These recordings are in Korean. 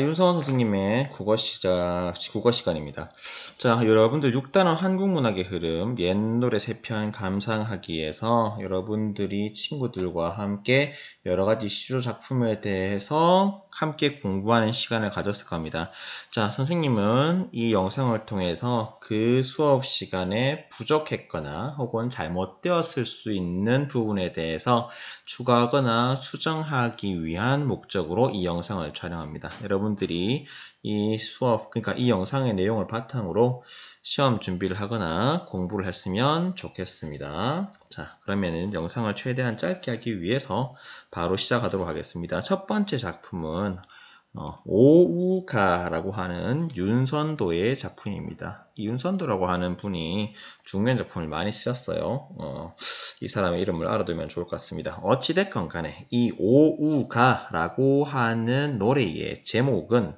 윤성원 선생님의 국어 시간입니다. 자, 여러분들 6단원 한국문학의 흐름, 옛 노래 3편 감상하기에서 여러분들이 친구들과 함께 여러 가지 시조 작품에 대해서 함께 공부하는 시간을 가졌을 겁니다. 자, 선생님은 이 영상을 통해서 그 수업 시간에 부족했거나 혹은 잘못되었을 수 있는 부분에 대해서 추가하거나 수정하기 위한 목적으로 이 영상을 촬영합니다. 여러분들이 이 수업, 그러니까 이 영상의 내용을 바탕으로 시험 준비를 하거나 공부를 했으면 좋겠습니다. 자, 그러면은 영상을 최대한 짧게 하기 위해서 바로 시작하도록 하겠습니다. 첫 번째 작품은 오우가라고 하는 윤선도의 작품입니다. 이 윤선도라고 하는 분이 중요한 작품을 많이 쓰셨어요. 이 사람의 이름을 알아두면 좋을 것 같습니다. 어찌됐건 간에 이 오우가라고 하는 노래의 제목은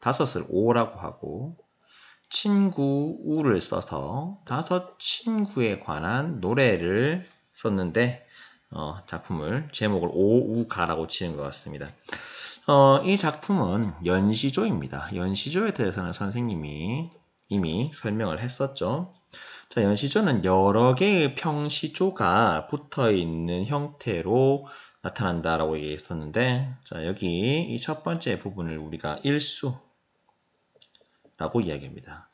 다섯을 오라고 하고 친구우를 써서 다섯 친구에 관한 노래를 썼는데 작품을 제목을 오우가라고 지은 것 같습니다. 이 작품은 연시조입니다. 연시조에 대해서는 선생님이 이미 설명을 했었죠. 자, 연시조는 여러 개의 평시조가 붙어 있는 형태로 나타난다라고 얘기했었는데, 자, 여기 이 첫 번째 부분을 우리가 일수라고 이야기합니다.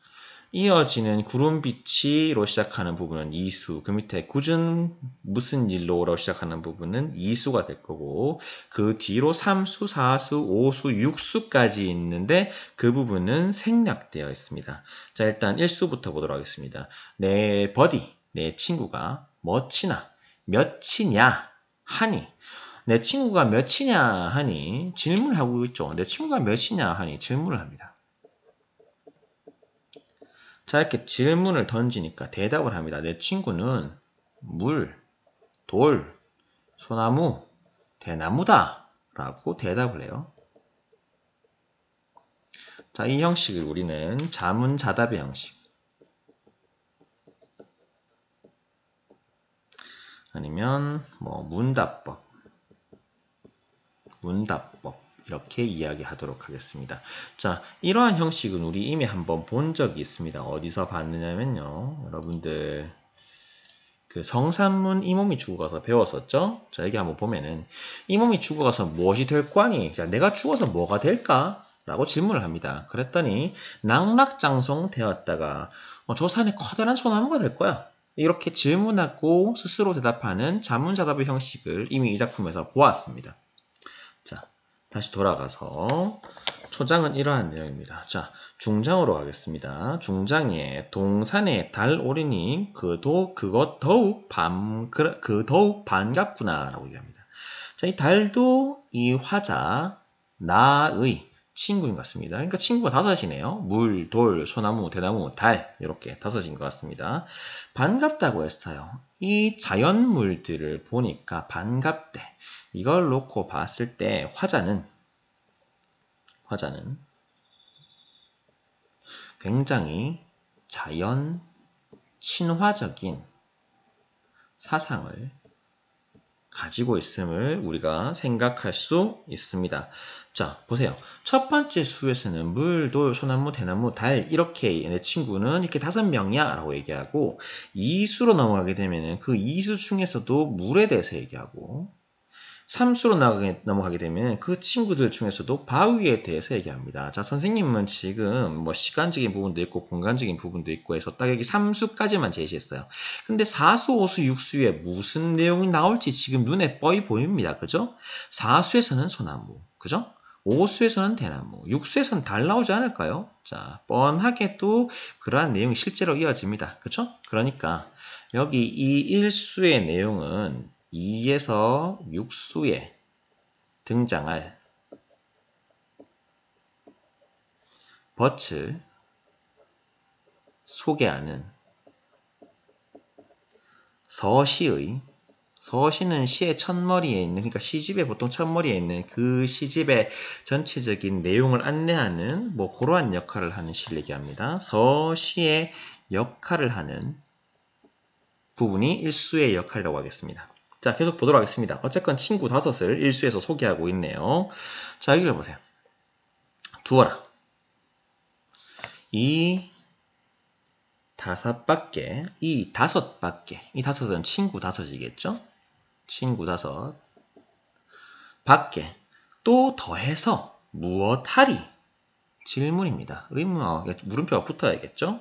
이어지는 구름빛이로 시작하는 부분은 이수, 그 밑에 굳은 무슨 일로라고 시작하는 부분은 이수가 될 거고, 그 뒤로 3수, 4수, 5수, 6수까지 있는데 그 부분은 생략되어 있습니다. 자, 일단 1수부터 보도록 하겠습니다. 내 버디, 내 친구가 뭐치나, 몇이냐 하니, 내 친구가 몇이냐 하니 질문을 하고 있죠. 내 친구가 몇이냐 하니 질문을 합니다. 자, 이렇게 질문을 던지니까 대답을 합니다. 내 친구는 물, 돌, 소나무, 대나무다 라고 대답을 해요. 자, 이 형식을 우리는 자문자답의 형식, 아니면 문답법 이렇게 이야기하도록 하겠습니다. 자, 이러한 형식은 우리 이미 한번 본 적이 있습니다. 어디서 봤느냐면요, 여러분들 그 성산문 이 몸이 죽어가서 배웠었죠. 자, 여기 한번 보면은 이 몸이 죽어가서 무엇이 될 거니? 자, 내가 죽어서 뭐가 될까? 라고 질문을 합니다. 그랬더니 낙락장성 되었다가 저 산에 커다란 소나무가 될 거야. 이렇게 질문하고 스스로 대답하는 자문자답의 형식을 이미 이 작품에서 보았습니다. 자, 다시 돌아가서 초장은 이러한 내용입니다. 자, 중장으로 가겠습니다. 중장에 동산에 달 오르니 그것 더욱 반갑구나 라고 얘기합니다. 자, 이 달도 이 화자 나의 친구인 것 같습니다. 그러니까 친구가 다섯이네요. 물, 돌, 소나무, 대나무, 달 이렇게 다섯인 것 같습니다. 반갑다고 했어요. 이 자연물들을 보니까 반갑대. 이걸 놓고 봤을 때 화자는 굉장히 자연 친화적인 사상을 가지고 있음을 우리가 생각할 수 있습니다. 자, 보세요. 첫 번째 수에서는 물, 돌, 소나무, 대나무, 달 이렇게 내 친구는 이렇게 5명이야 라고 얘기하고 2수로 넘어가게 되면 그 2수 중에서도 물에 대해서 얘기하고 3수로 넘어가게 되면 그 친구들 중에서도 바위에 대해서 얘기합니다. 자, 선생님은 지금 시간적인 부분도 있고 공간적인 부분도 있고 해서 딱 여기 3수까지만 제시했어요. 근데 4수, 5수, 6수에 무슨 내용이 나올지 지금 눈에 뻔히 보입니다. 그죠? 4수에서는 소나무, 그죠? 5수에서는 대나무, 6수에서는 달 나오지 않을까요? 자, 뻔하게 또 그러한 내용이 실제로 이어집니다. 그죠? 그러니까 여기 이 1수의 내용은 2에서 6수에 등장할 덫을 소개하는 서시는 시의 첫머리에 있는, 그러니까 시집의 보통 첫머리에 있는 그 시집의 전체적인 내용을 안내하는 그러한 역할을 하는 시를 얘기합니다. 서시의 역할을 하는 부분이 1수의 역할이라고 하겠습니다. 자, 계속 보도록 하겠습니다. 어쨌건 친구 5을 일수에서 소개하고 있네요. 자, 여기를 보세요. 두어라. 이 5밖에, 이 5밖에, 이 5은 친구 5이겠죠? 친구 5 밖에 또 더해서 무엇하리? 질문입니다. 물음표가 붙어야겠죠?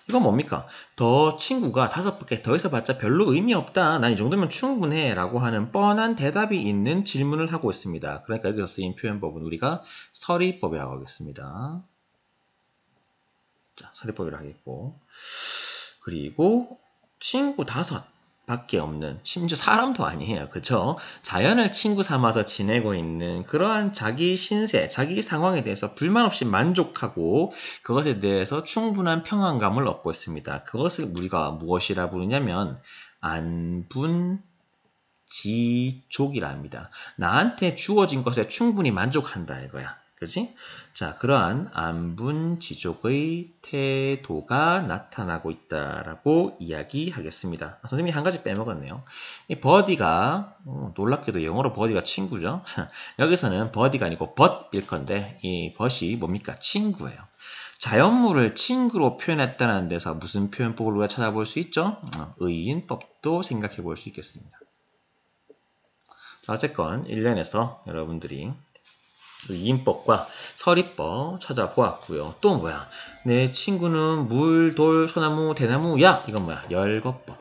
이건 뭡니까? 더 친구가 5밖에 더해서 봤자 별로 의미 없다. 난 이 정도면 충분해. 라고 하는 뻔한 대답이 있는 질문을 하고 있습니다. 그러니까 여기서 쓰인 표현법은 우리가 서리법이라고 하겠습니다. 자, 서리법이라고 하겠고. 그리고 친구 5 밖에 없는, 심지어 사람도 아니에요. 그쵸? 자연을 친구 삼아서 지내고 있는 그러한 자기 신세, 자기 상황에 대해서 불만 없이 만족하고 그것에 대해서 충분한 평안감을 얻고 있습니다. 그것을 우리가 무엇이라 부르냐면 안분지족이라 합니다. 나한테 주어진 것에 충분히 만족한다 이거야. 그지? 자, 그러한 안분지족의 태도가 나타나고 있다라고 이야기하겠습니다. 선생님이 한 가지 빼먹었네요. 이 버디가 놀랍게도 영어로 버디가 친구죠. 여기서는 버디가 아니고 벗일 건데 이 벗이 뭡니까? 친구예요. 자연물을 친구로 표현했다는 데서 무슨 표현법을 우리가 찾아볼 수 있죠? 의인법도 생각해 볼 수 있겠습니다. 자, 어쨌건 1년에서 여러분들이 이인법과 서리법 찾아보았고요. 또 뭐야? 내 친구는 물, 돌, 소나무, 대나무야. 이건 뭐야? 열거법.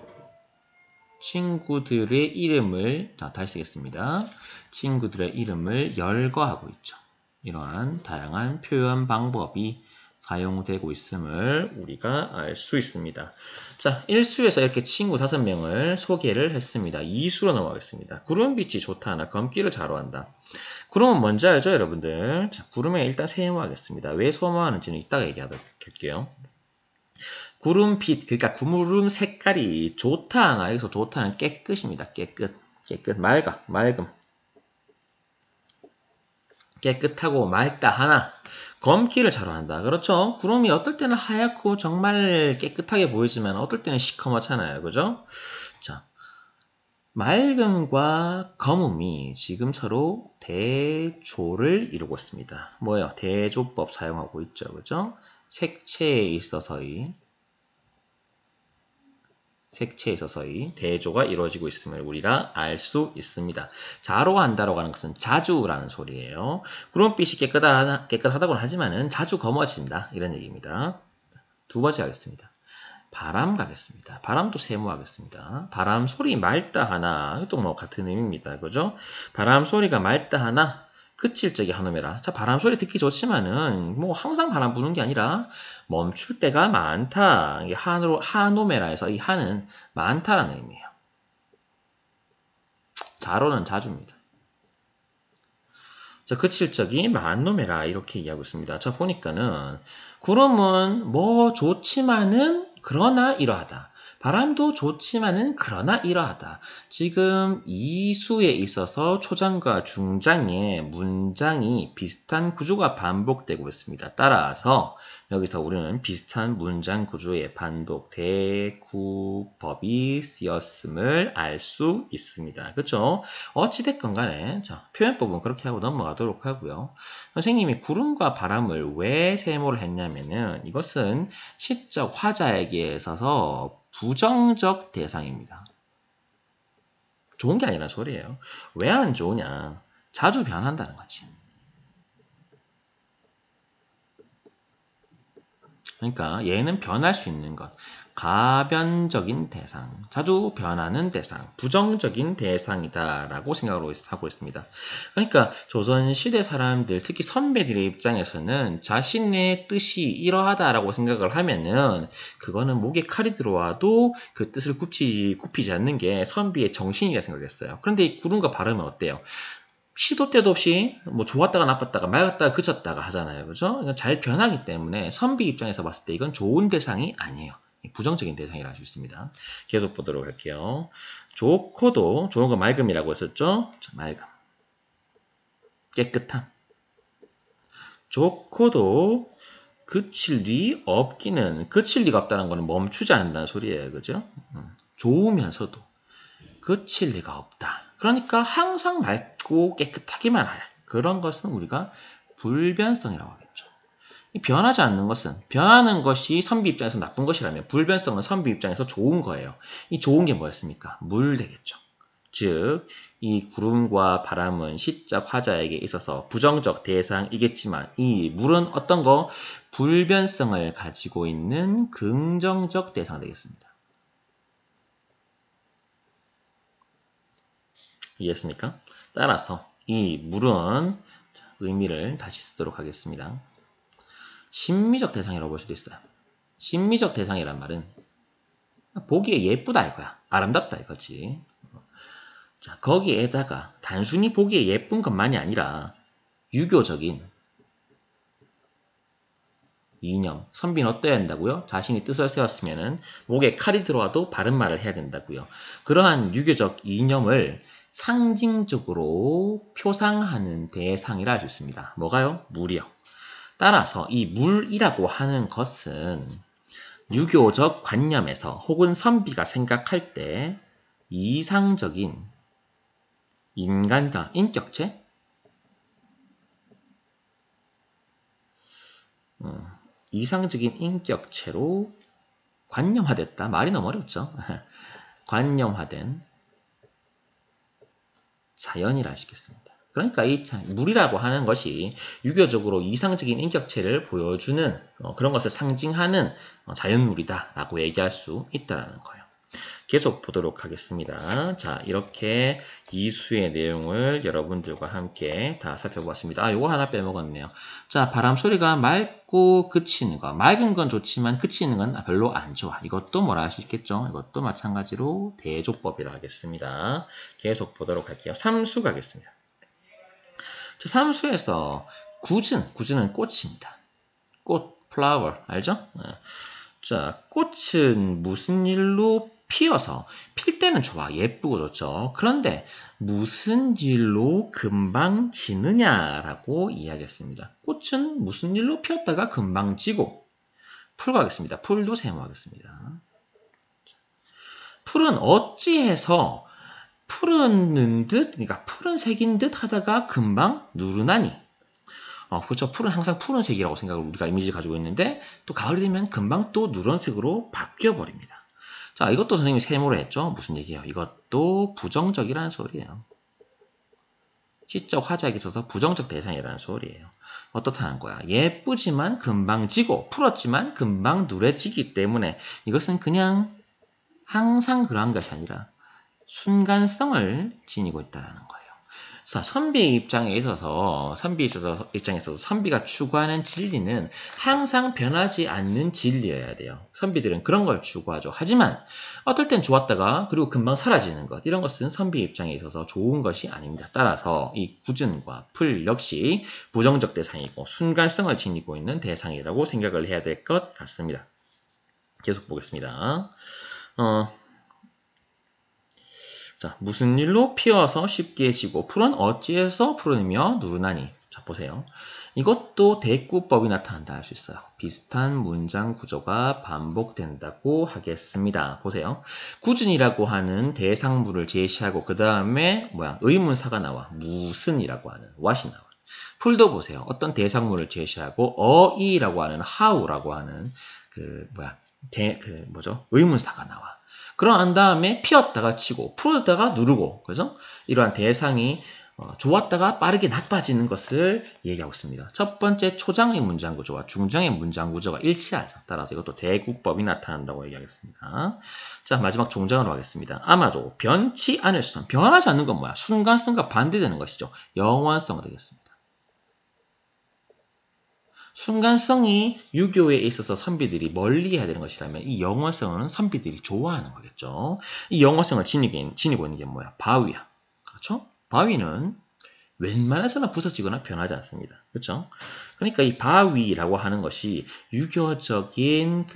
친구들의 이름을 다시 쓰겠습니다. 친구들의 이름을 열거하고 있죠. 이러한 다양한 표현 방법이 사용되고 있음을 우리가 알 수 있습니다. 자, 1수에서 이렇게 친구 5명을 소개를 했습니다. 2수로 넘어가겠습니다. 구름빛이 좋다나 검기를 자로한다. 구름은 뭔지 알죠, 여러분들? 자, 구름에 일단 세모하겠습니다. 왜 소모하는지는 이따가 얘기하도록 할게요. 구름빛, 그러니까 구름 색깔이 좋다. 여기서 좋다는 깨끗입니다. 깨끗. 맑음. 깨끗하고 맑다 하나. 검기를 자로한다. 그렇죠? 구름이 어떨 때는 하얗고 정말 깨끗하게 보이지만 어떨 때는 시커멓잖아요. 그죠? 자, 맑음과 검음이 지금 서로 대조를 이루고 있습니다. 뭐예요? 대조법 사용하고 있죠. 그죠? 색채에 있어서의 대조가 이루어지고 있음을 우리가 알 수 있습니다. 자로한다라고 하는 것은 자주라는 소리예요. 구름빛이 깨끗하다고는 하지만은 자주 검어진다. 이런 얘기입니다. 두 번째 하겠습니다. 바람 가겠습니다. 바람도 세모하겠습니다. 바람 소리 맑다 하나. 이것도 뭐 같은 의미입니다. 그죠? 바람 소리가 맑다 하나. 그칠 적에 한오매라. 자, 바람 소리 듣기 좋지만은 뭐 항상 바람 부는 게 아니라 멈출 때가 많다. 이게 한오매라에서 이 한은 많다라는 의미예요. 자로는 자주입니다. 자, 그칠 적이 만노매라 이렇게 이해하고 있습니다. 자, 보니까는 구름은 뭐 좋지만은 그러나 이러하다. 바람도 좋지만은 그러나 이러하다. 지금 이수에 있어서 초장과 중장의 문장이 비슷한 구조가 반복되고 있습니다. 따라서 여기서 우리는 비슷한 문장 구조의 반복, 대구법이 쓰였음을 알 수 있습니다. 그렇죠? 어찌됐건 간에 자, 표현법은 그렇게 하고 넘어가도록 하고요. 선생님이 구름과 바람을 왜 세모를 했냐면은 이것은 시적 화자에게 있어서 부정적 대상입니다. 좋은 게 아니란 소리예요. 왜 안 좋으냐? 자주 변한다는 거지. 그러니까 얘는 변할 수 있는 것. 가변적인 대상, 자주 변하는 대상, 부정적인 대상이다라고 생각을 하고 있습니다. 그러니까 조선시대 사람들, 특히 선배들의 입장에서는 자신의 뜻이 이러하다라고 생각을 하면은 그거는 목에 칼이 들어와도 그 뜻을 굽히지 않는 게 선비의 정신이라 생각했어요. 그런데 이 구름과 바람은 어때요? 시도 때도 없이 뭐 좋았다가 나빴다가 맑았다가 그쳤다가 하잖아요. 그죠? 잘 변하기 때문에 선비 입장에서 봤을 때 이건 좋은 대상이 아니에요. 부정적인 대상이라 할 수 있습니다. 계속 보도록 할게요. 좋고도 좋은 거 맑음이라고 했었죠? 자, 맑음. 깨끗함. 좋고도 그칠 리 없기는 그칠 리가 없다는 거는 멈추지 않는다는 소리예요. 그죠? 좋으면서도 그칠 리가 없다. 그러니까 항상 맑고 깨끗하기만 할 그런 것은 우리가 불변성이라고 하겠죠. 이 변하지 않는 것은 변하는 것이 선비 입장에서 나쁜 것이라면 불변성은 선비 입장에서 좋은 거예요. 이 좋은 게 뭐였습니까? 물 되겠죠. 즉, 이 구름과 바람은 시적 화자에게 있어서 부정적 대상이겠지만 이 물은 어떤 거? 불변성을 가지고 있는 긍정적 대상 되겠습니다. 이해했습니까? 따라서 이 물은 의미를 다시 쓰도록 하겠습니다. 심미적 대상이라고 볼 수도 있어요. 심미적 대상이란 말은 보기에 예쁘다 이거야. 아름답다 이거지. 자, 거기에다가 단순히 보기에 예쁜 것만이 아니라 유교적인 이념, 선비는 어떠해야 한다고요? 자신이 뜻을 세웠으면 목에 칼이 들어와도 바른 말을 해야 된다고요. 그러한 유교적 이념을 상징적으로 표상하는 대상이라 할 수 있습니다. 뭐가요? 물이요. 따라서 이 물이라고 하는 것은 유교적 관념에서 혹은 선비가 생각할 때 이상적인 인간다, 인격체? 이상적인 인격체로 관념화됐다. 말이 너무 어렵죠. 관념화된 자연이라 할 수 있겠습니다. 그러니까 이 물이라고 하는 것이 유교적으로 이상적인 인격체를 보여주는 그런 것을 상징하는 자연물이다라고 얘기할 수 있다는 거예요. 계속 보도록 하겠습니다. 자, 이렇게 이수의 내용을 여러분들과 함께 다 살펴보았습니다. 아, 요거 하나 빼먹었네요. 자, 바람 소리가 맑고 그치는 거. 맑은 건 좋지만 그치는 건 별로 안 좋아. 이것도 뭐라 할 수 있겠죠? 이것도 마찬가지로 대조법이라 하겠습니다. 계속 보도록 할게요. 삼수 가겠습니다. 자, 삼수에서 구즈는 꽃입니다. 꽃, flower, 알죠? 자, 꽃은 무슨 일로 피어서 필 때는 좋아, 예쁘고 좋죠. 그런데 무슨 일로 금방 지느냐라고 이야기했습니다. 꽃은 무슨 일로 피었다가 금방 지고 풀 가겠습니다. 풀도 세모하겠습니다. 풀은 어찌해서 푸르는 듯, 그러니까 푸른색인 듯 하다가 금방 누르나니. 그렇죠. 풀은 항상 푸른색이라고 생각을 우리가 이미지를 가지고 있는데 또 가을이 되면 금방 또 누런색으로 바뀌어 버립니다. 자, 이것도 선생님이 세모로 했죠. 무슨 얘기예요? 이것도 부정적이라는 소리예요. 시적 화자에게 있어서 부정적 대상이라는 소리예요. 어떻다는 거야? 예쁘지만 금방 지고 풀었지만 금방 누래지기 때문에 이것은 그냥 항상 그러한 것이 아니라 순간성을 지니고 있다는 거예요. 자, 선비의 입장에 있어서 선비가 추구하는 진리는 항상 변하지 않는 진리여야 돼요. 선비들은 그런 걸 추구하죠. 하지만 어떨 땐 좋았다가 그리고 금방 사라지는 것, 이런 것은 선비의 입장에 있어서 좋은 것이 아닙니다. 따라서 이 구준과 풀 역시 부정적 대상이고 순간성을 지니고 있는 대상이라고 생각을 해야 될 것 같습니다. 계속 보겠습니다. 자, 무슨 일로 피어서 쉽게 지고 풀은 어찌해서 푸르며 누르나니. 자, 보세요. 이것도 대꾸법이 나타난다 할 수 있어요. 비슷한 문장 구조가 반복된다고 하겠습니다. 보세요. 구준이라고 하는 대상물을 제시하고 그 다음에 의문사가 나와. 무슨이라고 하는 what이 나와. 풀도 보세요. 어떤 대상물을 제시하고 어이라고 하는 how라고 하는 의문사가 나와. 그러한 다음에 피었다가 치고 풀었다가 누르고, 그죠? 이러한 대상이 좋았다가 빠르게 나빠지는 것을 얘기하고 있습니다. 첫 번째 초장의 문장 구조와 중장의 문장 구조가 일치하죠. 따라서 이것도 대국법이 나타난다고 얘기하겠습니다. 자, 마지막 종장으로 하겠습니다. 아마도 변치 않을 수는, 변하지 않는 건 뭐야? 순간성과 반대되는 것이죠. 영원성 되겠습니다. 순간성이 유교에 있어서 선비들이 멀리해야 되는 것이라면 이 영원성은 선비들이 좋아하는 거겠죠. 이 영원성을 지니고 있는 게 뭐야? 바위야. 그렇죠? 바위는 웬만해서는 부서지거나 변하지 않습니다. 그렇죠? 그러니까 이 바위라고 하는 것이 유교적인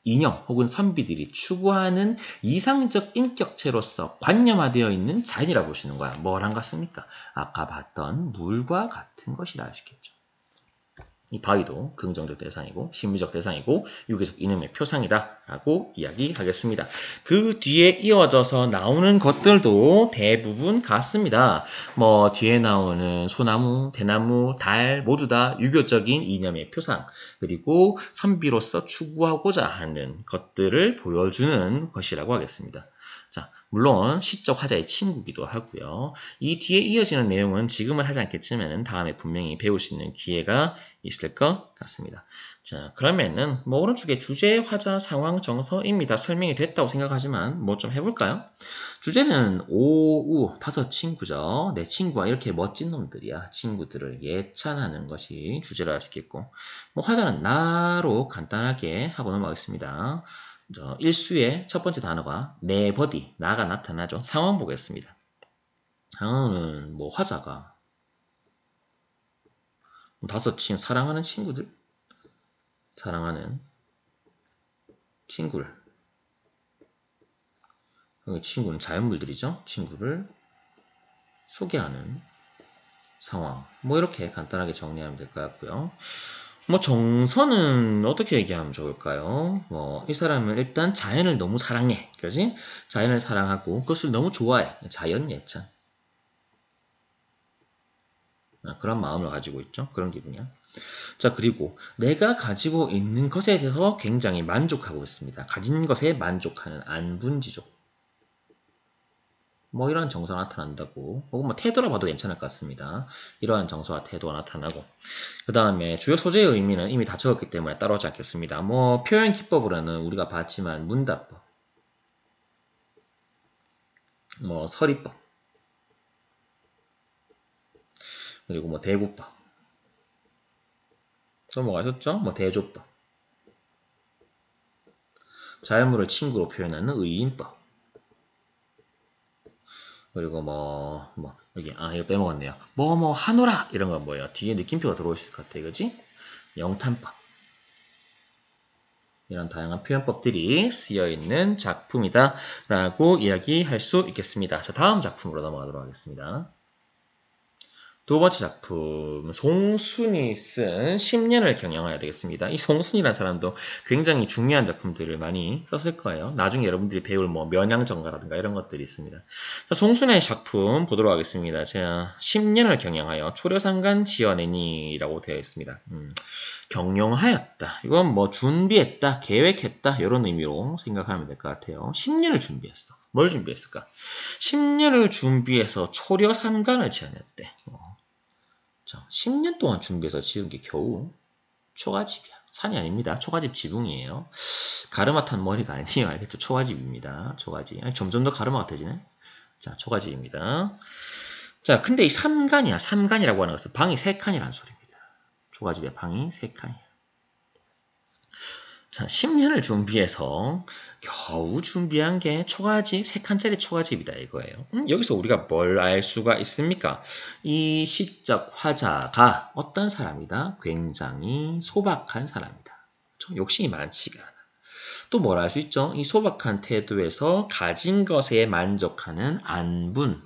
이념 혹은 선비들이 추구하는 이상적 인격체로서 관념화되어 있는 자연이라고 보시는 거야. 뭐랑 같습니까? 아까 봤던 물과 같은 것이라 할 수 있겠죠. 이 바위도 긍정적 대상이고 심리적 대상이고 유기적 이념의 표상이다라고 이야기하겠습니다. 그 뒤에 이어져서 나오는 것들도 대부분 같습니다. 뭐 뒤에 나오는 소나무, 대나무, 달 모두 다 유교적인 이념의 표상 그리고 선비로서 추구하고자 하는 것들을 보여주는 것이라고 하겠습니다. 자, 물론 시적 화자의 친구기도 하고요. 이 뒤에 이어지는 내용은 지금은 하지 않겠지만 다음에 분명히 배울 수 있는 기회가 있을 것 같습니다. 자, 그러면은 뭐 오른쪽에 주제, 화자, 상황, 정서입니다. 설명이 됐다고 생각하지만 뭐 좀 해볼까요? 주제는 오우, 5친구죠. 내 친구와 이렇게 멋진 놈들이야. 친구들을 예찬하는 것이 주제로 할 수 있겠고 뭐 화자는 나로 간단하게 하고 넘어가겠습니다. 일수의 첫 번째 단어가 내 버디, 나가 나타나죠. 상황 보겠습니다. 상황은 뭐 화자가 5친 사랑하는 친구들, 사랑하는 친구를, 친구는 자연물들이죠. 친구를 소개하는 상황. 뭐 이렇게 간단하게 정리하면 될 것 같고요. 뭐 정서는 어떻게 얘기하면 좋을까요? 뭐 이 사람은 일단 자연을 너무 사랑해. 그지? 자연을 사랑하고 그것을 너무 좋아해. 자연 예찬. 그런 마음을 가지고 있죠. 그런 기분이야. 자, 그리고 내가 가지고 있는 것에 대해서 굉장히 만족하고 있습니다. 가진 것에 만족하는 안분지족. 뭐 이러한 정서가 나타난다고 혹은 뭐 태도라 봐도 괜찮을 것 같습니다. 이러한 정서와 태도가 나타나고 그 다음에 주요 소재의 의미는 이미 다 적었기 때문에 따라오지 않겠습니다. 뭐 표현 기법으로는 우리가 봤지만 문답법, 뭐 서리법, 그리고 뭐 대구법 넘어가셨죠? 뭐 대조법, 자연물을 친구로 표현하는 의인법, 그리고 여기 이거 빼먹었네요. 뭐 하노라 이런 건 뭐예요? 뒤에 느낌표가 들어오실 것 같아, 이거지? 영탄법 이런 다양한 표현법들이 쓰여있는 작품이다 라고 이야기할 수 있겠습니다. 자, 다음 작품으로 넘어가도록 하겠습니다. 두 번째 작품, 송순이 쓴 10년을 경영해야 되겠습니다. 이 송순이라는 사람도 굉장히 중요한 작품들을 많이 썼을 거예요. 나중에 여러분들이 배울 뭐 면양정가라든가 이런 것들이 있습니다. 자, 송순의 작품 보도록 하겠습니다. 제가 10년을 경영하여 초려상간 지어내니라고 되어 있습니다. 경영하였다. 이건 뭐 준비했다, 계획했다 이런 의미로 생각하면 될 것 같아요. 10년을 준비했어. 뭘 준비했을까? 10년을 준비해서 초려 3간을 지어냈대. 10년 동안 준비해서 지은 게 겨우 초가집이야. 산이 아닙니다. 초가집 지붕이에요. 가르마 탄 머리가 아니에요. 알겠죠? 초가집입니다. 초가집. 아니, 점점 더 가르마 같아지네. 자, 초가집입니다. 자, 근데 이 3간이야. 3간이라고 하는 것은 방이 3칸이라는 소리입니다. 초가집의 방이 3칸이야. 자, 10년을 준비해서 겨우 준비한 게 초가집, 3칸짜리 초가집이다 이거예요. 여기서 우리가 뭘 알 수가 있습니까? 이 시적 화자가 어떤 사람이다? 굉장히 소박한 사람이다. 욕심이 많지가 않아. 또 뭘 알 수 있죠? 이 소박한 태도에서 가진 것에 만족하는 안분.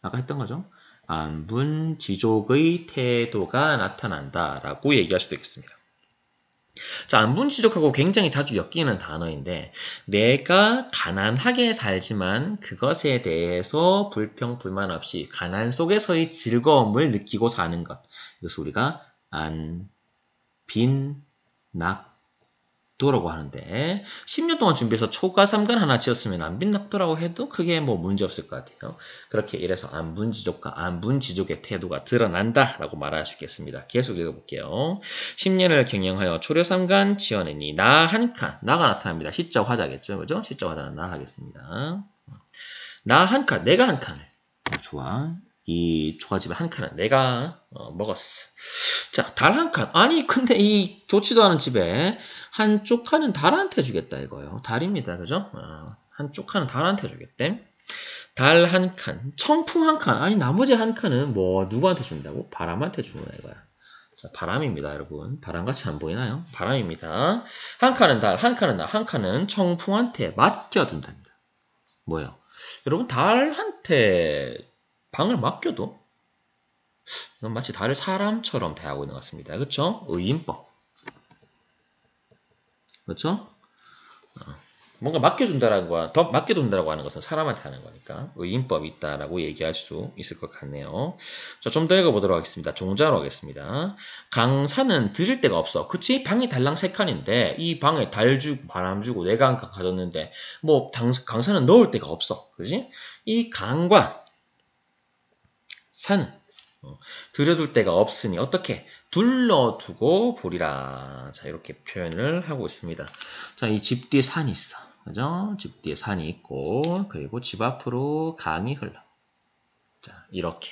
아까 했던 거죠? 안분지족의 태도가 나타난다라고 얘기할 수도 있겠습니다. 자, 안분지족하고 굉장히 자주 엮이는 단어인데 내가 가난하게 살지만 그것에 대해서 불평, 불만 없이 가난 속에서의 즐거움을 느끼고 사는 것. 이것을 우리가 안빈낙도라고 하는데 10년 동안 준비해서 초가 3간 하나 지었으면 안빈낙도라고 해도 크게 뭐 문제 없을 것 같아요. 그렇게 이래서 안분지족과 안분지족의 태도가 드러난다라고 말할 수 있겠습니다. 계속 읽어볼게요. 10년을 경영하여 초려 3간 지어내니 나 한 칸, 나가 나타납니다. 시적 화자겠죠, 그죠? 시적 화자는 나 하겠습니다. 나 한 칸, 내가 한 칸을. 좋아. 이 초가집의 한 칸은 내가 먹었어. 자, 달 한 칸. 아니, 근데 이 좋지도 않은 집에 한쪽 칸은 달한테 주겠다 이거예요. 달입니다. 그죠? 한쪽 칸은 달한테 주겠대. 달 한 칸, 청풍 한 칸. 아니, 나머지 한 칸은 뭐 누구한테 준다고? 바람한테 주는다 이거야. 자, 바람입니다, 여러분. 바람같이 안 보이나요? 바람입니다. 한 칸은 달, 한 칸은 나, 한 칸은 청풍한테 맡겨둔답니다. 뭐예요? 여러분, 달한테 방을 맡겨도 이건 마치 달을 사람처럼 대하고 있는 것 같습니다. 그렇죠? 의인법. 그렇죠? 뭔가 맡겨준다라는 거야. 더 맡겨둔다라고 하는 것은 사람한테 하는 거니까 의인법이 있다라고 얘기할 수 있을 것 같네요. 자, 좀 더 읽어보도록 하겠습니다. 종자로 하겠습니다. 강사는 들일 데가 없어. 그치? 방이 달랑 3칸인데 이 방에 달 주고 바람 주고 내가 한 칸 가졌는데 뭐 강사는 넣을 데가 없어. 그지? 이 강과 산은 들여둘 데가 없으니 어떻게? 둘러두고 보리라. 자, 이렇게 표현을 하고 있습니다. 자, 이 집 뒤에 산이 있어. 그죠? 집 뒤에 산이 있고, 그리고 집 앞으로 강이 흘러. 자, 이렇게.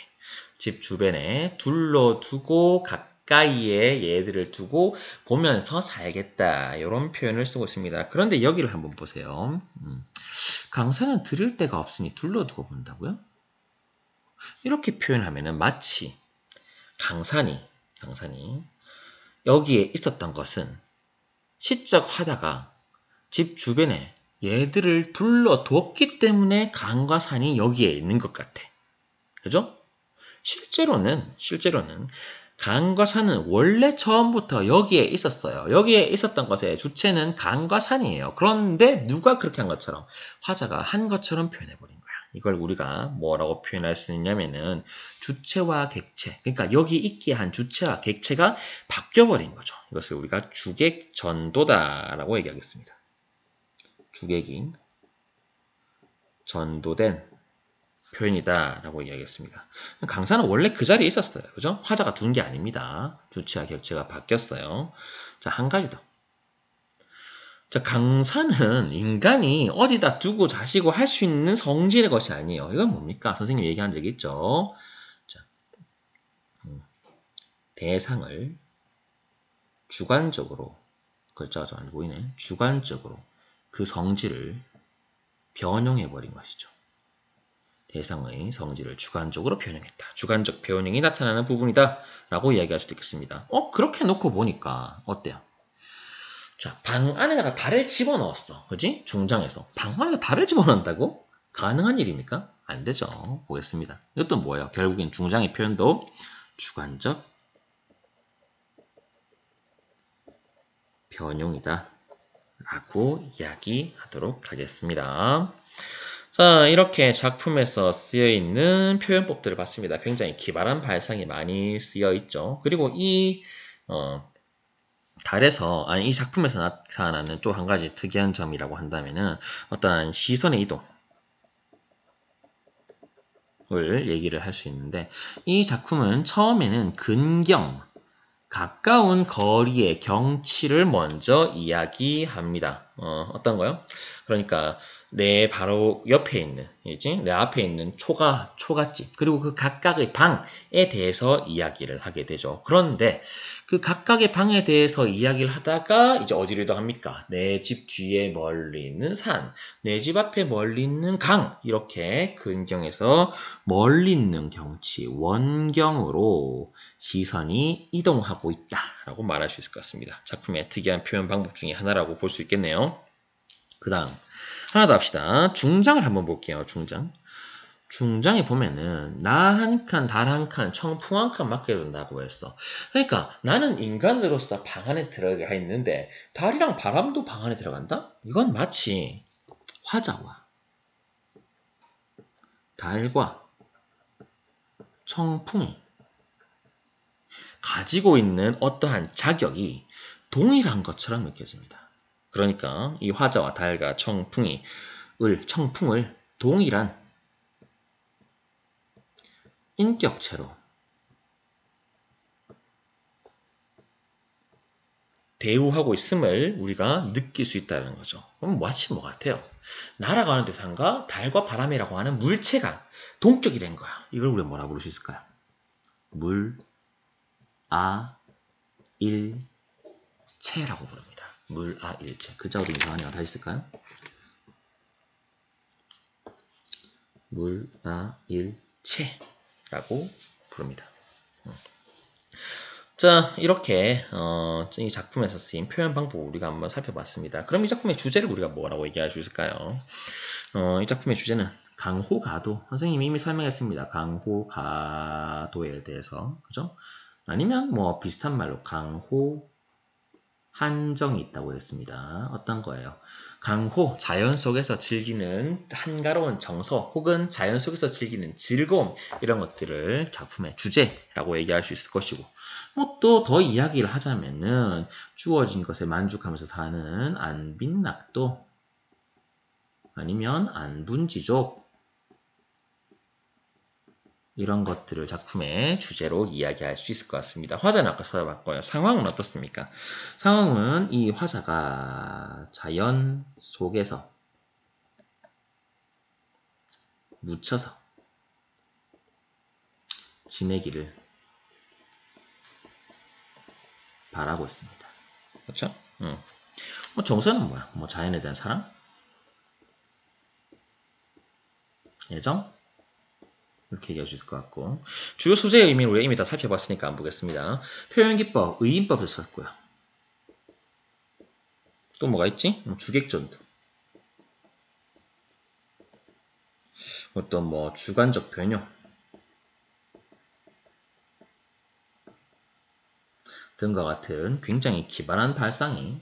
집 주변에 둘러두고 가까이에 얘들을 두고 보면서 살겠다. 이런 표현을 쓰고 있습니다. 그런데 여기를 한번 보세요. 강사는 들일 데가 없으니 둘러두고 본다고요? 이렇게 표현하면은 마치 강산이 여기에 있었던 것은 시적 하다가 집 주변에 얘들을 둘러뒀기 때문에 강과 산이 여기에 있는 것 같아. 그죠? 실제로는 강과 산은 원래 처음부터 여기에 있었어요. 여기에 있었던 것의 주체는 강과 산이에요. 그런데 누가 그렇게 한 것처럼 화자가 한 것처럼 표현해버린 거야. 이걸 우리가 뭐라고 표현할 수 있냐면은 주체와 객체, 그러니까 여기 있게 한 주체와 객체가 바뀌어버린 거죠. 이것을 우리가 주객전도다라고 얘기하겠습니다. 주객이 전도된 표현이다라고 이야기했습니다. 강사는 원래 그 자리에 있었어요. 그죠? 화자가 둔 게 아닙니다. 주체와 격체가 바뀌었어요. 자, 한 가지 더. 자, 강사는 인간이 어디다 두고 자시고 할 수 있는 성질의 것이 아니에요. 이건 뭡니까? 선생님 얘기한 적이 있죠. 자, 대상을 주관적으로, 글자가 좀 안 보이네. 주관적으로 그 성질을 변용해버린 것이죠. 대상의 성질을 주관적으로 변형했다. 주관적 변형이 나타나는 부분이다. 라고 이야기할 수도 있겠습니다. 그렇게 놓고 보니까 어때요? 자, 방 안에다가 달을 집어넣었어. 그지? 중장에서. 방 안에다 달을 집어넣는다고? 가능한 일입니까? 안 되죠. 보겠습니다. 이것도 뭐예요? 결국엔 중장의 표현도 주관적 변형이다. 라고 이야기하도록 하겠습니다. 자, 이렇게 작품에서 쓰여있는 표현법들을 봤습니다. 굉장히 기발한 발상이 많이 쓰여있죠. 그리고 이 이 작품에서 나타나는 또 한 가지 특이한 점이라고 한다면은 어떤 시선의 이동을 얘기를 할 수 있는데 이 작품은 처음에는 근경, 가까운 거리의 경치를 먼저 이야기합니다. 어떤 거요? 그러니까 내 바로 옆에 있는, 내 앞에 있는 초가집, 그리고 그 각각의 방에 대해서 이야기를 하게 되죠. 그런데 그 각각의 방에 대해서 이야기를 하다가 이제 어디로 이동합니까? 내 집 뒤에 멀리 있는 산, 내 집 앞에 멀리 있는 강, 이렇게 근경에서 멀리 있는 경치, 원경으로 시선이 이동하고 있다라고 말할 수 있을 것 같습니다. 작품의 특이한 표현 방법 중에 하나라고 볼 수 있겠네요. 그 다음 하나 더 합시다. 중장을 한번 볼게요. 중장에 보면은 나 한 칸, 달 한 칸, 청풍 한 칸 맡겨둔다고 했어. 그러니까 나는 인간으로서 방 안에 들어가 있는데 달이랑 바람도 방 안에 들어간다? 이건 마치 화자와 달과 청풍이 가지고 있는 어떠한 자격이 동일한 것처럼 느껴집니다. 그러니까 이 화자와 달과 청풍을 동일한 인격체로 대우하고 있음을 우리가 느낄 수 있다는 거죠. 그럼 마치 뭐 같아요? 날아가는 대상과 달과 바람이라고 하는 물체가 동격이 된 거야. 이걸 우리가 뭐라 부를 수 있을까요? 물, 아, 일, 체라고 부릅니다. 물, 아, 일체. 글자가 좀 이상하네요. 다시 쓸까요? 물, 아, 일, 체라고 부릅니다. 자, 이렇게 이 작품에서 쓰인 표현 방법을 우리가 한번 살펴봤습니다. 그럼 이 작품의 주제를 우리가 뭐라고 얘기할 수 있을까요? 이 작품의 주제는 강호가도. 선생님이 이미 설명했습니다. 강호가도에 대해서. 그죠? 아니면 뭐 비슷한 말로 강호 한정이 있다고 했습니다. 어떤 거예요? 강호, 자연 속에서 즐기는 한가로운 정서 혹은 자연 속에서 즐기는 즐거움 이런 것들을 작품의 주제라고 얘기할 수 있을 것이고 뭐 또 더 이야기를 하자면은 주어진 것에 만족하면서 사는 안빈낙도 아니면 안분지족 이런 것들을 작품의 주제로 이야기할 수 있을 것 같습니다. 화자는 아까 찾아봤고요. 상황은 어떻습니까? 상황은 이 화자가 자연 속에서 묻혀서 지내기를 바라고 있습니다. 그렇죠? 뭐 정서는 뭐야? 뭐 자연에 대한 사랑? 애정? 이렇게 얘기할 수 있을 것 같고 주요 소재의 의미를 우리가 이미 다 살펴봤으니까 안 보겠습니다. 표현기법, 의인법을 썼고요. 또 뭐가 있지? 주객전도. 어떤 뭐 주관적 변형 등과 같은 굉장히 기발한 발상이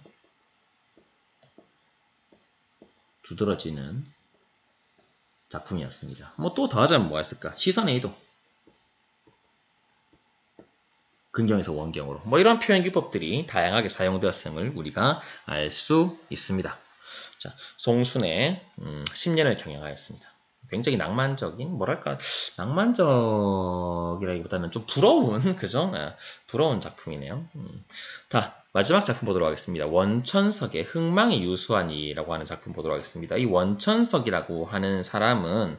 두드러지는 작품이었습니다. 뭐 또 더하자면 뭐가 있을까? 시선의 이동. 근경에서 원경으로. 뭐 이런 표현 기법들이 다양하게 사용되었음을 우리가 알 수 있습니다. 자, 송순의 10년을 경영하였습니다. 굉장히 낭만적인, 뭐랄까, 낭만적이라기보다는 좀 부러운, 그죠? 부러운 작품이네요. 자, 마지막 작품 보도록 하겠습니다. 원천석의 흥망이 유수하니라고 하는 작품 보도록 하겠습니다. 이 원천석이라고 하는 사람은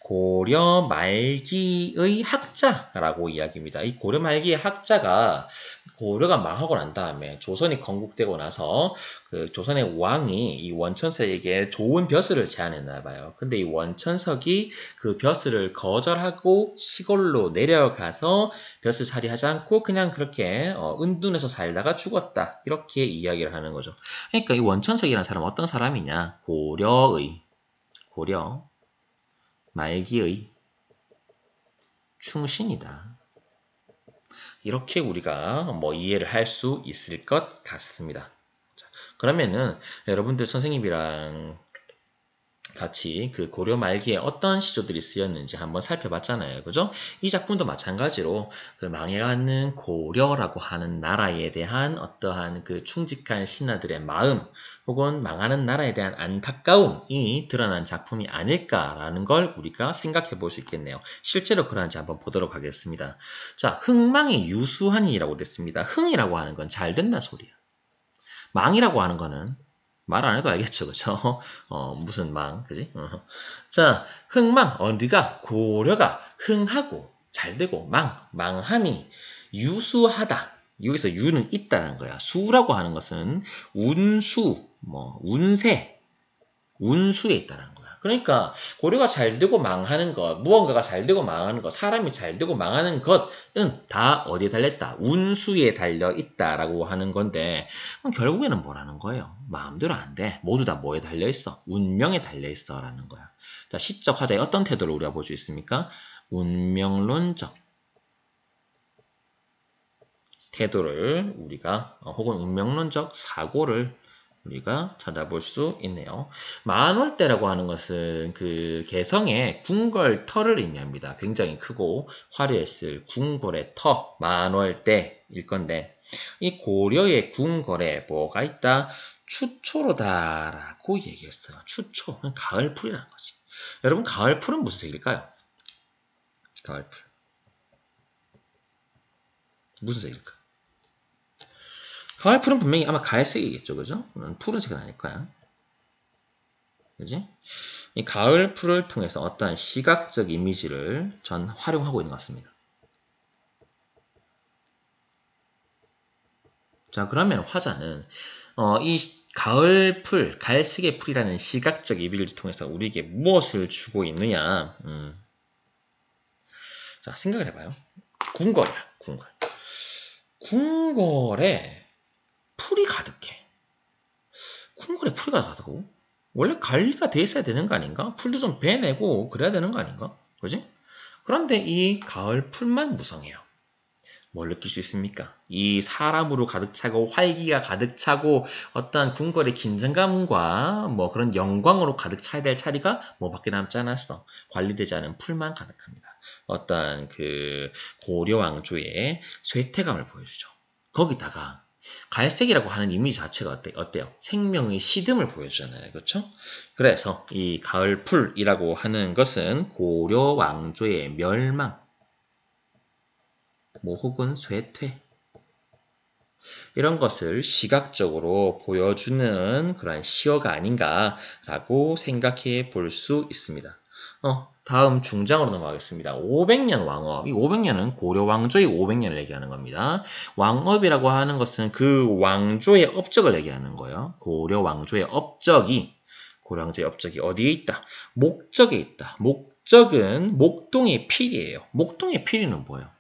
고려 말기의 학자라고 이야기합니다. 이 고려 말기의 학자가 고려가 망하고 난 다음에 조선이 건국되고 나서 그 조선의 왕이 이 원천석에게 좋은 벼슬을 제안했나 봐요. 근데 이 원천석이 그 벼슬을 거절하고 시골로 내려가서 벼슬 살이하지 않고 그냥 그렇게 은둔해서 살다가 죽었다. 이렇게 이야기를 하는 거죠. 그러니까 이 원천석이라는 사람은 어떤 사람이냐? 고려 말기의 충신이다. 이렇게 우리가 뭐 이해를 할 수 있을 것 같습니다. 자, 그러면은 여러분들 선생님이랑 같이 그 고려 말기에 어떤 시조들이 쓰였는지 한번 살펴봤잖아요. 그죠? 이 작품도 마찬가지로 그 망해가는 고려라고 하는 나라에 대한 어떠한 그 충직한 신하들의 마음 혹은 망하는 나라에 대한 안타까움이 드러난 작품이 아닐까라는 걸 우리가 생각해 볼 수 있겠네요. 실제로 그러한지 한번 보도록 하겠습니다. 자, 흥망이 유수하니라고 됐습니다. 흥이라고 하는 건 잘 된다는 소리야. 망이라고 하는 거는 말 안 해도 알겠죠, 그죠? 무슨 망, 그지? 자, 흥망, 네가 고려가 흥하고 잘되고 망함이 유수하다. 여기서 유는 있다는 거야. 수라고 하는 것은 운수, 뭐 운세, 운수에 있다는 거야. 그러니까 고려가 잘 되고 망하는 것, 무언가가 잘 되고 망하는 것, 사람이 잘 되고 망하는 것은 다 어디에 달렸다? 운수에 달려 있다라고 하는 건데 그럼 결국에는 뭐라는 거예요? 마음대로 안 돼. 모두 다 뭐에 달려 있어? 운명에 달려 있어라는 거야. 자, 시적 화자의 어떤 태도를 우리가 볼 수 있습니까? 운명론적 태도를 우리가 혹은 운명론적 사고를 우리가 찾아볼 수 있네요. 만월대라고 하는 것은 그 개성의 궁궐 터를 의미합니다. 굉장히 크고 화려했을 궁궐의 터, 만월대일 건데 이 고려의 궁궐에 뭐가 있다? 추초로다라고 얘기했어요. 추초, 가을풀이라는 거지. 여러분 가을풀은 무슨 색일까요? 가을풀 무슨 색일까? 가을풀은 분명히 아마 갈색이겠죠, 그죠? 푸른색은 아닐 거야. 그지? 이 가을풀을 통해서 어떠한 시각적 이미지를 전 활용하고 있는 것 같습니다. 자, 그러면 화자는 이 가을풀, 갈색의 풀이라는 시각적 이미지를 통해서 우리에게 무엇을 주고 있느냐? 자, 생각을 해봐요. 궁궐이야, 궁궐. 궁궐에 풀이 가득해. 궁궐에 풀이 가득하다고? 원래 관리가 돼 있어야 되는 거 아닌가? 풀도 좀 베내고 그래야 되는 거 아닌가? 그지? 그런데 이 가을 풀만 무성해요. 뭘 느낄 수 있습니까? 이 사람으로 가득 차고 활기가 가득 차고 어떤 궁궐의 긴장감과 뭐 그런 영광으로 가득 차야 될 차리가 뭐밖에 남지 않았어. 관리되지 않은 풀만 가득합니다. 어떤 그 고려 왕조의 쇠퇴감을 보여주죠. 거기다가 갈색이라고 하는 이미지 자체가 어때요? 생명의 시듬을 보여주잖아요. 그렇죠? 그래서 이 가을풀이라고 하는 것은 고려 왕조의 멸망, 뭐 혹은 쇠퇴 이런 것을 시각적으로 보여주는 그러한 시어가 아닌가라고 생각해 볼 수 있습니다. 다음 중장으로 넘어가겠습니다. 500년 왕업. 이 500년은 고려 왕조의 500년을 얘기하는 겁니다. 왕업이라고 하는 것은 그 왕조의 업적을 얘기하는 거예요. 고려 왕조의 업적이 어디에 있다? 목적에 있다. 목적은 목동의 필이에요. 목동의 필이는 뭐예요?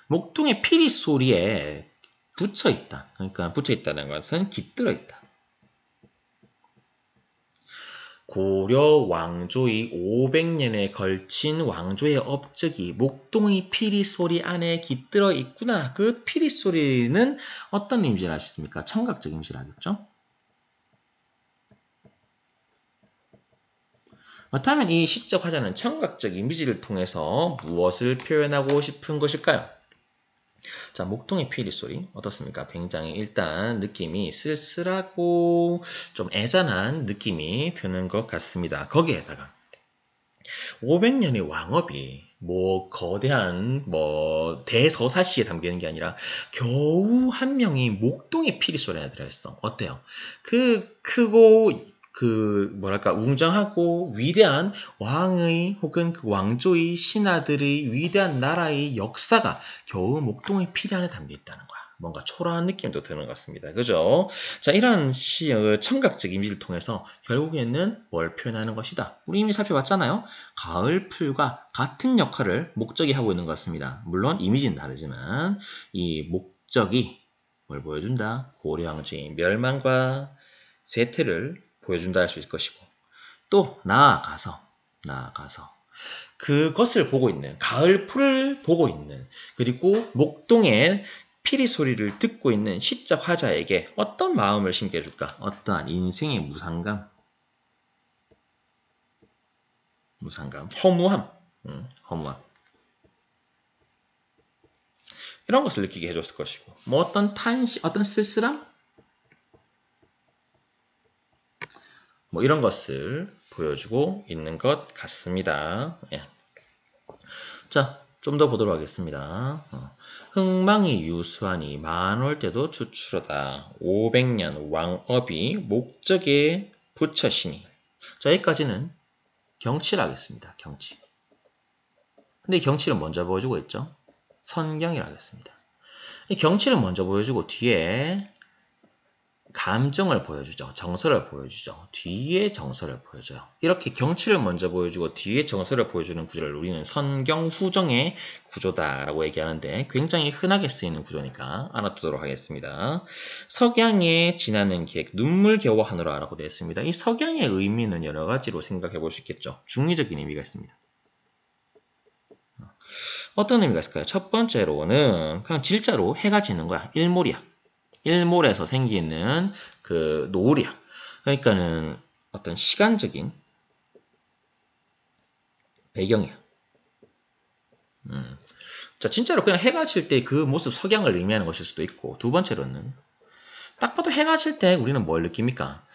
목동의 피리 소리에 붙여 있다. 그러니까 붙여 있다는 것은 깃들어 있다. 고려 왕조의 500년에 걸친 왕조의 업적이 목동의 피리 소리 안에 깃들어 있구나. 그 피리 소리는 어떤 이미지를 알 수 있습니까? 청각적 이미지를 알겠죠? 그렇다면 이 시적 화자는 청각적 이미지를 통해서 무엇을 표현하고 싶은 것일까요? 자, 목동의 피리 소리 어떻습니까? 굉장히 일단 느낌이 쓸쓸하고 좀 애잔한 느낌이 드는 것 같습니다. 거기에다가 500년의 왕업이 뭐 거대한 뭐 대서사시에 담기는 게 아니라 겨우 한 명이 목동의 피리 소리가 들어있어. 어때요? 그 크고 그 뭐랄까 웅장하고 위대한 왕의 혹은 그 왕조의 신하들의 위대한 나라의 역사가 겨우 목동의 피리 안에 담겨 있다는 거야. 뭔가 초라한 느낌도 드는 것 같습니다. 그죠? 자, 이런 청각적 이미지를 통해서 결국에는 뭘 표현하는 것이다. 우리 이미 살펴봤잖아요. 가을 풀과 같은 역할을 목적이 하고 있는 것 같습니다. 물론 이미지는 다르지만 이 목적이 뭘 보여준다? 고려왕조의 멸망과 쇠퇴를 보여준다 할 수 있을 것이고 또 나아가서 그것을 보고 있는 가을 풀을 보고 있는 그리고 목동의 피리 소리를 듣고 있는 시적 화자에게 어떤 마음을 심겨줄까? 어떠한 인생의 무상감, 허무함, 허무함. 이런 것을 느끼게 해줬을 것이고, 뭐 어떤 탄식, 어떤 쓸쓸함? 뭐 이런 것을 보여주고 있는 것 같습니다. 예. 자, 좀 더 보도록 하겠습니다. 흥망이 유수하니 만올 때도 주추로다. 500년 왕업이 목적에 붙여시니. 자, 여기까지는 경치를 하겠습니다. 경치. 근데 이 경치를 먼저 보여주고 있죠. 선경이라 하겠습니다. 이 경치를 먼저 보여주고 뒤에 감정을 보여주죠. 정서를 보여주죠. 뒤에 정서를 보여줘요. 이렇게 경치를 먼저 보여주고 뒤에 정서를 보여주는 구조를 우리는 선경후정의 구조다라고 얘기하는데 굉장히 흔하게 쓰이는 구조니까 알아두도록 하겠습니다. 석양에 지나는 객 눈물겨워 하느라라고 되어 있습니다. 이 석양의 의미는 여러 가지로 생각해 볼 수 있겠죠. 중의적인 의미가 있습니다. 어떤 의미가 있을까요? 첫 번째로는 그냥 질자로 해가 지는 거야. 일몰이야. 일몰에서 생기는 그 노을이야. 그러니까는 어떤 시간적인 배경이야. 자, 진짜로 그냥 해가 질 때 그 모습 석양을 의미하는 것일 수도 있고, 두 번째로는 딱 봐도 해가 질 때 우리는 뭘 느낍니까?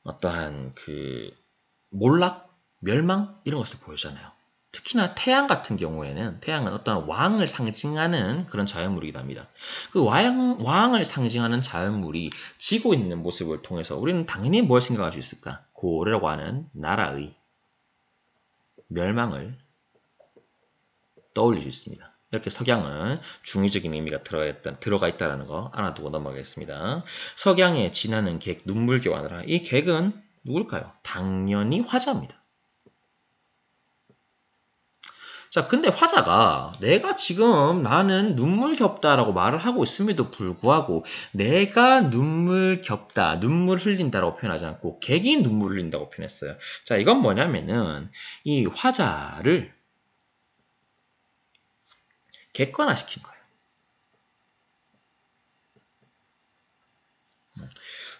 어떠한 그 몰락, 멸망 이런 것을 보여주잖아요. 특히나 태양 같은 경우에는 태양은 어떤 왕을 상징하는 그런 자연물이기도 합니다. 그 왕을 상징하는 자연물이 지고 있는 모습을 통해서 우리는 당연히 뭘 생각할 수 있을까? 고려라고 하는 나라의 멸망을 떠올릴 수 있습니다. 이렇게 석양은 중의적인 의미가 들어가 있다는 거 알아두고 넘어가겠습니다. 석양에 지나는 객 눈물겨워하느라 이 객은 누굴까요? 당연히 화자입니다. 자, 근데 화자가 내가 지금 나는 눈물겹다라고 말을 하고 있음에도 불구하고 내가 눈물겹다, 눈물 흘린다라고 표현하지 않고 객이 눈물 흘린다고 표현했어요. 자, 이건 뭐냐면은 이 화자를 객관화시킨 거예요.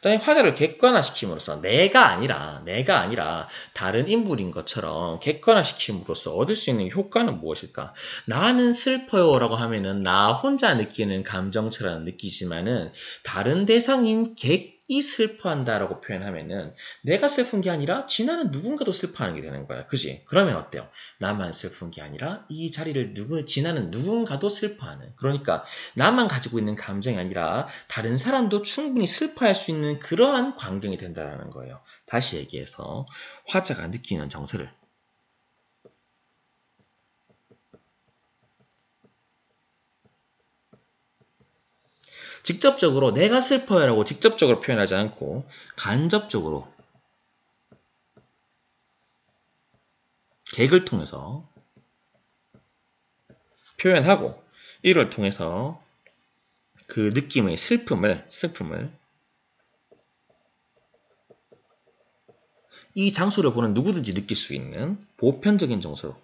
화자를 객관화시킴으로써 내가 아니라 다른 인물인 것처럼 객관화시킴으로써 얻을 수 있는 효과는 무엇일까? 나는 슬퍼요라고 하면은 나 혼자 느끼는 감정처럼 느끼지만은 다른 대상인 객이 슬퍼한다라고 표현하면은 내가 슬픈 게 아니라 지나는 누군가도 슬퍼하는 게 되는 거야. 그지? 그러면 어때요? 나만 슬픈 게 아니라 이 자리를 지나는 누군가도 슬퍼하는. 그러니까 나만 가지고 있는 감정이 아니라 다른 사람도 충분히 슬퍼할 수 있는 그러한 광경이 된다는 거예요. 다시 얘기해서 화자가 느끼는 정서를 직접적으로 내가 슬퍼요라고 직접적으로 표현하지 않고 간접적으로 객을 통해서 표현하고 이를 통해서 그 느낌의 슬픔을 이 장소를 보는 누구든지 느낄 수 있는 보편적인 정서로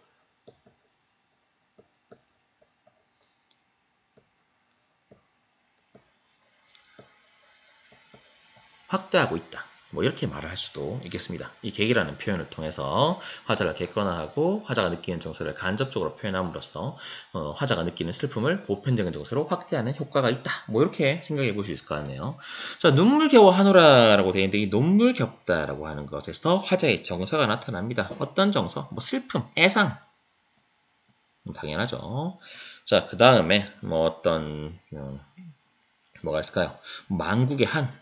확대하고 있다. 뭐 이렇게 말을 할 수도 있겠습니다. 이 객이라는 표현을 통해서 화자를 객관화하고 화자가 느끼는 정서를 간접적으로 표현함으로써 화자가 느끼는 슬픔을 보편적인 정서로 확대하는 효과가 있다. 뭐 이렇게 생각해 볼 수 있을 것 같네요. 자, 눈물겨워 하노라라고 되어 있는데 이 눈물겹다라고 하는 것에서 화자의 정서가 나타납니다. 어떤 정서? 뭐 슬픔, 애상. 당연하죠. 자, 그 다음에 뭐 어떤 뭐가 있을까요? 만국의 한.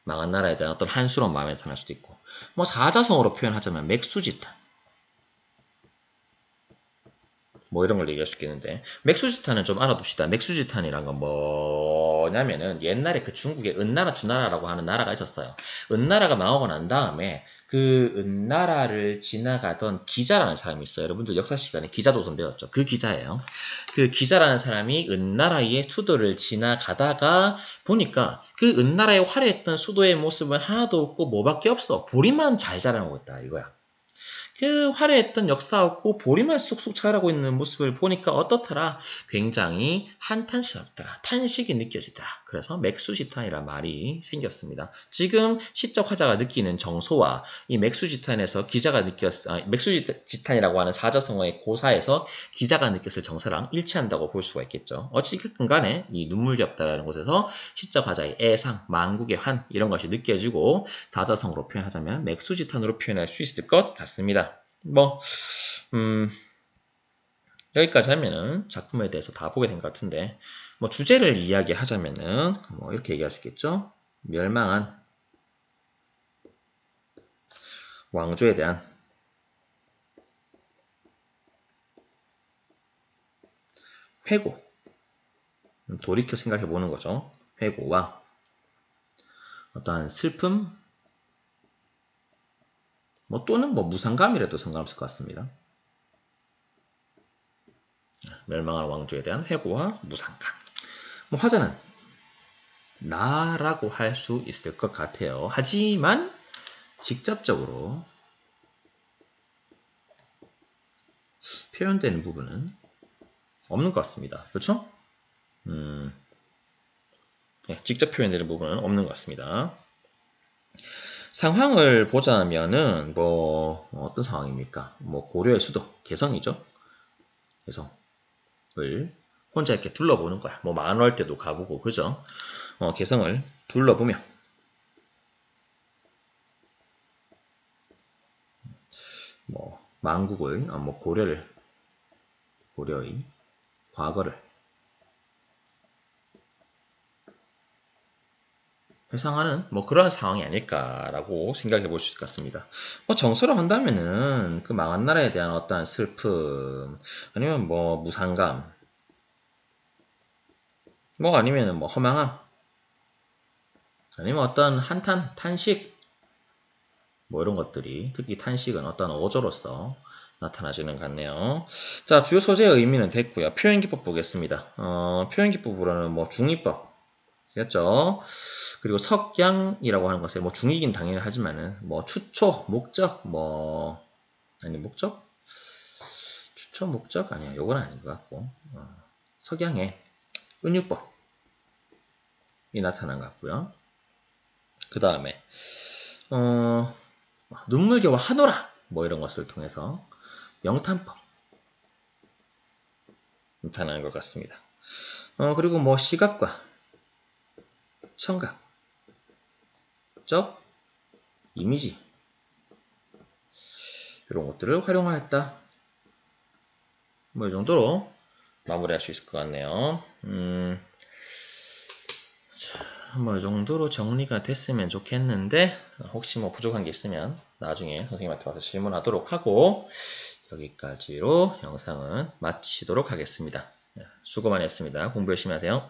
망한 나라에 대한 어떤 한스러운 마음이 나타날 수도 있고 뭐 사자성어로 표현하자면 맥수지탄 뭐 이런 걸 얘기할 수 있겠는데 맥수지탄은 좀 알아둡시다. 맥수지탄이란 건 뭐냐면은 옛날에 그 중국에 은나라 주나라라고 하는 나라가 있었어요. 은나라가 망하고 난 다음에 그 은나라를 지나가던 기자라는 사람이 있어요. 여러분들 역사 시간에 기자도선 배웠죠. 그 기자예요. 그 기자라는 사람이 은나라의 수도를 지나가다가 보니까 그 은나라의 화려했던 수도의 모습은 하나도 없고 뭐밖에 없어. 보리만 잘 자라고 있다 이거야. 그 화려했던 역사 없고 보리만 쑥쑥 자라고 있는 모습을 보니까 어떻더라? 굉장히 한탄스럽더라. 탄식이 느껴지더라. 그래서 맥수지탄이라는 말이 생겼습니다. 지금 시적 화자가 느끼는 정서와 이 맥수지탄에서 기자가 맥수지탄이라고 하는 사자성어의 고사에서 기자가 느꼈을 정서랑 일치한다고 볼 수가 있겠죠. 어찌됐든 간에 이 눈물겹다라는 곳에서 시적 화자의 애상, 만국의 환 이런 것이 느껴지고 사자성어로 표현하자면 맥수지탄으로 표현할 수 있을 것 같습니다. 뭐, 여기까지 하면은 작품에 대해서 다 보게 된 것 같은데, 뭐, 주제를 이야기하자면은, 뭐, 이렇게 얘기할 수 있겠죠? 멸망한 왕조에 대한 회고, 돌이켜 생각해 보는 거죠. 회고와 어떠한 슬픔, 뭐, 또는 뭐, 무상감이라도 상관없을 것 같습니다. 멸망한 왕조에 대한 회고와 무상감. 뭐, 화자는 나라고 할 수 있을 것 같아요. 하지만 직접적으로 표현되는 부분은 없는 것 같습니다. 그렇죠? 네, 직접 표현되는 부분은 없는 것 같습니다. 상황을 보자면은 뭐 어떤 상황입니까? 뭐 고려의 수도 개성이죠. 개성을 혼자 이렇게 둘러보는 거야. 뭐 만월 때도 가보고 그죠? 개성을 둘러보며 뭐 만국의 뭐 고려의 과거를 회상하는 뭐 그런 상황이 아닐까라고 생각해 볼 수 있을 것 같습니다. 뭐 정서로 한다면은 그 망한 나라에 대한 어떠한 슬픔 아니면 뭐 무상감 뭐 아니면은 뭐 허망함 아니면 어떤 한탄 탄식 뭐 이런 것들이 특히 탄식은 어떤 어조로서 나타나지는 것 같네요. 자, 주요 소재의 의미는 됐고요. 표현기법 보겠습니다. 표현기법으로는 뭐 중의법, 였죠. 그리고 석양이라고 하는 것을 뭐 중이긴 당연히 하지만은 뭐 추초, 목적, 뭐 아니 목적? 추초, 목적 아니야. 요건 아닌 것 같고 석양의 은유법이 나타난 것 같고요. 그 다음에 눈물겨워 하노라 뭐 이런 것을 통해서 명탄법 나타나는 것 같습니다. 그리고 뭐 시각과 청각, 적, 이미지 이런 것들을 활용하였다. 뭐 이 정도로 마무리할 수 있을 것 같네요. 뭐 이 정도로 정리가 됐으면 좋겠는데 혹시 뭐 부족한 게 있으면 나중에 선생님한테 와서 질문하도록 하고 여기까지로 영상은 마치도록 하겠습니다. 수고 많이 했습니다. 공부 열심히 하세요.